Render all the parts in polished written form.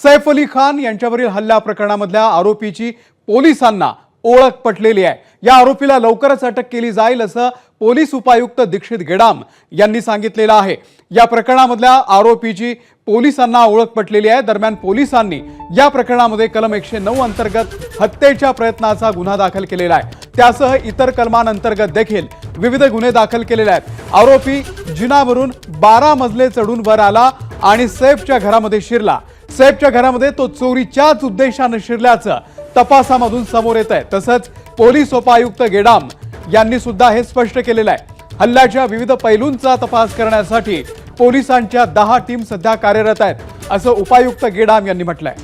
सैफ अली खान यांच्यावरील हल्ला प्रकरणामधल्या आरोपीची पोलिसांना ओळख पटलेली आहे। या आरोपीला लवकरच अटक केली जाईल असं पोलीस उपायुक्त दीक्षित गेडाम यांनी सांगितलेलं आहे। या प्रकरणामधल्या आरोपीची पोलिसांना ओळख पटलेली आहे। दरम्यान पोलिसांनी या प्रकरणामध्ये कलम 109 अंतर्गत हत्येच्या प्रयत्नाचा गुन्हा दाखल केलेला आहे। त्यासह इतर कलमांअंतर्गत देखील विविध गुन्हे दाखल केलेले आहेत। आरोपी जिनावरून 12 मजले चढून वर आला आणि सैफच्या घरामध्ये शिरला। सैफच्या घरामध्ये तो चोरीच्याच उद्देशाने शिरल्याचं तपासामधून समोर येत आहे। तसंच पोलीस उपायुक्त गेडाम यांनी सुद्धा हे स्पष्ट केलेलं आहे। हल्ल्याच्या विविध पैलूंचा तपास करण्यासाठी पोलिसांच्या 10 टीम सध्या कार्यरत आहेत असं उपायुक्त गेडाम यांनी म्हटलंय।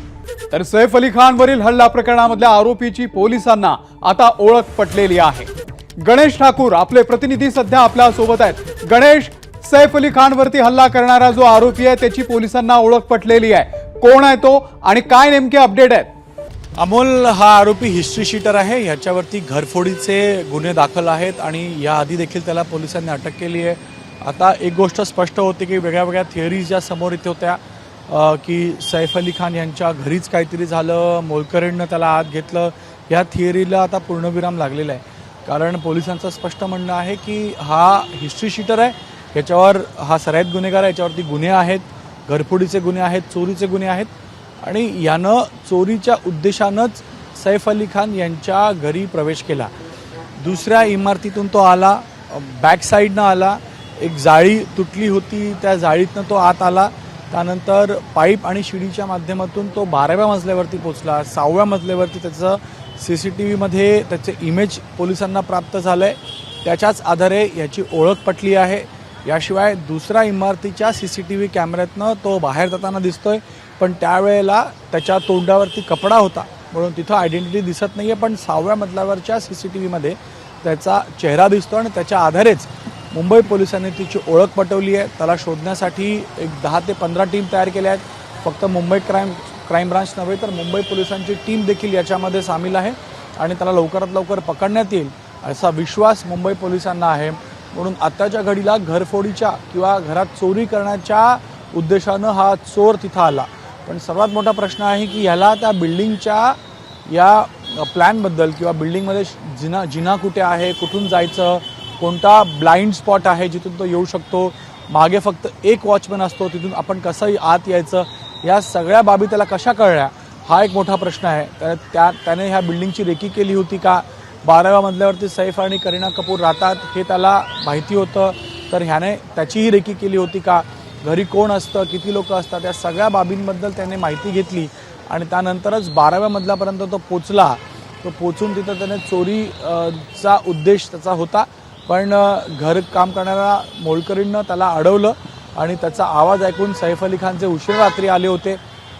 तर सैफ अली खानवरील हल्ला प्रकरणामधल्या आरोपीची पोलिसांना आता ओळख पटलेली आहे। गणेश ठाकूर आपले प्रतिनिधी सध्या आपल्या सोबत आहेत। गणेश, सैफ अली खानवरती हल्ला करणारा जो आरोपी आहे त्याची पोलिसांना ओळख पटलेली आहे, कोण आहे तो आणि काय नेमके अपडेट आहेत? अमोल, हा आरोपी हिस्ट्री शीटर आहे। याच्यावरती घरफोडीचे गुन्हे दाखल आहेत आणि याआधी देखील त्याला पोलिसांनी अटक केली आहे। आता एक गोष्ट स्पष्ट होते की वेगळ्या थिअरीज ज्या समोर येत होत्या की सैफ अली खान यांच्या घरीच काहीतरी झालं, मोलकरीणनं त्याला आत घेतलं, या थिअरीला आता पूर्णविराम लागलेला आहे। कारण पोलिसांचं स्पष्ट म्हणणं आहे की हा हिस्ट्री शीटर आहे, याच्यावर हा सराईत गुन्हेगार आहे, याच्यावरती गुन्हे आहेत, घरफोडीचे गुन्हे आहेत, चोरीचे गुन्हे आहेत आणि यानं चोरीच्या उद्देशानंच सैफ अली खान यांच्या घरी प्रवेश केला। दुसऱ्या इमारतीतून तो आला, बॅक साईडनं आला, एक जाळी तुटली होती, त्या जाळीतनं तो आत आला, त्यानंतर पाईप आणि शिडीच्या माध्यमातून तो 12व्या मजल्यावरती पोचला। 6व्या मजल्यावरती त्याचं CCTVमध्ये त्याचे इमेज पोलिसांना प्राप्त झालं आहे, त्याच्याच आधारे याची ओळख पटली आहे। याशिवाय दुसऱ्या इमारतीच्या CCTV कॅमेऱ्यातनं तो बाहेर जाताना दिसतोय, पण त्यावेळेला त्याच्या तोंडावरती कपडा होता म्हणून तिथं आयडेंटिटी दिसत नाही आहे, पण 6व्या मजल्यावरच्या CCTVमध्ये त्याचा चेहरा दिसतो आणि त्याच्या आधारेच मुंबई पोलिसांनी तिची ओळख पटवली आहे। त्याला शोधण्यासाठी एक 10 ते 15 टीम तयार केल्या आहेत। फक्त मुंबई क्राईम ब्रांच नव्हे तर मुंबई पोलिसांची टीम देखील याच्यामध्ये सामील आहे आणि त्याला लवकरात लवकर पकडण्यात येईल असा विश्वास मुंबई पोलिसांना आहे। म्हणून आत्ताच्या घडीला घरफोडीच्या किंवा घरात चोरी करण्याच्या उद्देशानं हा चोर तिथं आला, पण सर्वात मोठा प्रश्न आहे की ह्याला त्या बिल्डिंगच्या या प्लॅनबद्दल किंवा बिल्डिंगमध्ये जिना कुठे आहे, कुठून जायचं, कोणता ब्लाइंड स्पॉट आहे जिथून तो येऊ शकतो, मागे फक्त एक वॉचमॅन असतो, तिथून आपण कसंही आत यायचं, या सगळ्या बाबी त्याला कशा कळल्या हा एक मोठा प्रश्न आहे। त्याने ह्या बिल्डिंगची रेकी केली होती का, 12व्या मजल्यावरती सैफ आणि करीना कपूर राहतात हे त्याला माहिती होतं, तर ह्याने त्याचीही रेकी केली होती का, घरी कोण असतं, किती लोक असतात, या सगळ्या बाबींबद्दल त्याने माहिती घेतली आणि त्यानंतरच 12व्या मजल्यापर्यंत तो पोचला। तो पोचून तिथं त्याने चोरीचा उद्देश त्याचा होता, पण घर काम करणाऱ्या मोलकरीणनं त्याला अडवलं आणि त्याचा आवाज ऐकून सैफ अली खानचे उशीर रात्री आले होते,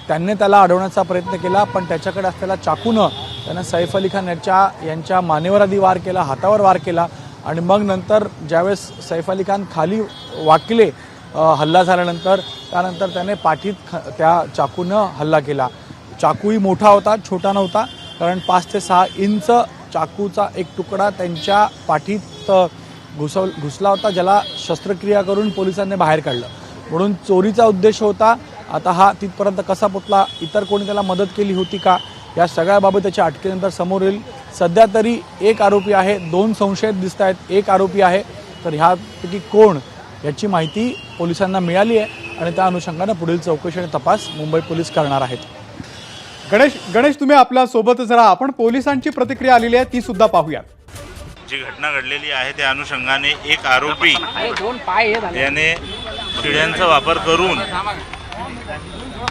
त्यांनी त्याला अडवण्याचा प्रयत्न केला, पण त्याच्याकडे असलेला चाकूनं त्यानं सैफ अली खान यांच्या मानेवर आधी वार केला, हातावर वार केला आणि मग नंतर ज्यावेळेस सैफ अली खान खाली वाकले हल्ला झाल्यानंतर, त्यानंतर त्याने पाठीत त्या चाकूनं हल्ला केला। चाकूही मोठा होता, छोटा नव्हता, कारण 5 ते 6 इंच चाकूचा एक तुकडा त्यांच्या पाठीत घुसला होता, ज्याला शस्त्रक्रिया करून पोलिसांनी बाहेर काढलं। म्हणून चोरीचा उद्देश होता। आता हा तिथपर्यंत कसा पोचला, इतर कोणी त्याला मदत केली होती का, या सगळ्या बाबत त्याच्या अटकेनंतर समोर येईल। सध्या तरी एक आरोपी आहे, 2 संशयित दिसत आहेत, एक आरोपी आहे, तर ह्यापैकी कोण याची माहिती पोलिसांना मिळाली आहे आणि त्या अनुषंगाने पुढील चौकशी आणि तपास मुंबई पोलीस करणार आहेत। गणेश तुम्ही आपल्या सोबतच राहा, आपण पोलिसांची प्रतिक्रिया आलेली आहे ती सुद्धा पाहूया। जी घटना घडलेली आहे त्या अनुषंगाने एक आरोपी याने शिड्यांचा वापर करून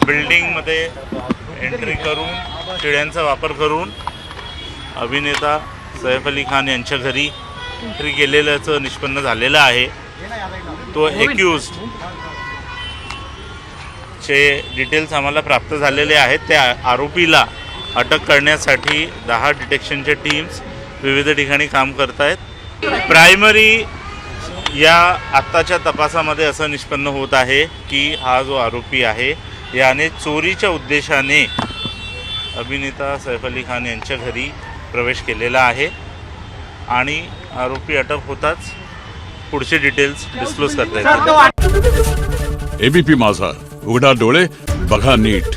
बिल्डिंगमध्ये एंट्री करून शिड्यांचा वापर करून अभिनेता सैफ अली खान यांच्या घरी एंट्री केलेल्याचं निष्पन्न झालेलं आहे। तो एक्यूज्ड चे डिटेल्स आम्हाला प्राप्त झालेले आहेत। त्या आरोपीला अटक करण्यासाठी 10 डिटेक्शनच्या टीम्स विविध ठिकाणी काम करत आहेत। प्रायमरी या आत्ताच्या तपासामध्ये असं निष्पन्न होत आहे की हा जो आरोपी आहे याने चोरीच्या उद्देशाने अभिनेता सैफ अली खान यांच्या घरी प्रवेश केलेला आहे आणि आरोपी अटक होताच पुढचे डिटेल्स डिस्क्लोज करता येतील। ABP माझा, उघडा डोळे बघा नीट।